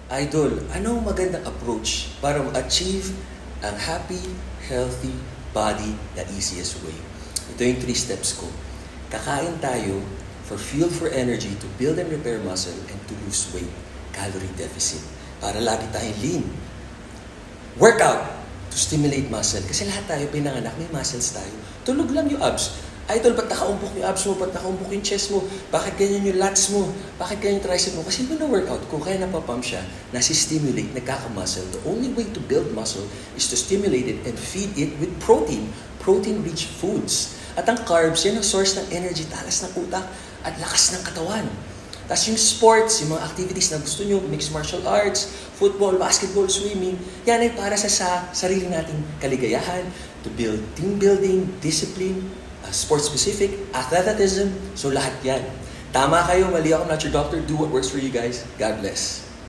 Idol, anong magandang approach para ma-achieve ang happy, healthy body the easiest way? Ito yung 3 steps ko. Kakain tayo for fuel for energy to build and repair muscle and to lose weight. Calorie deficit. Para lagi tayong lean. Workout to stimulate muscle. Kasi lahat tayo pinanganak, may muscles tayo. Tulog lang yung abs. Idol, ba't nakaumpok yung abs mo? Ba't nakaumpok yung chest mo? Bakit ganyan yung lats mo? Bakit ganyan yung tricep mo? Kasi yun ang workout ko. Kaya napapump siya, nasi-stimulate, nagkaka-muscle. The only way to build muscle is to stimulate it and feed it with protein. Protein-rich foods. At ang carbs, yan ang source ng energy, talas ng utak, at lakas ng katawan. Tapos yung sports, yung mga activities na gusto nyo, mixed martial arts, football, basketball, swimming, yan ay para sa sarili nating kaligayahan, to build team building, discipline, sports-specific, athleticism, so lahat yan. Tama kayo, mali ako, not your doctor. Do what works for you guys. God bless.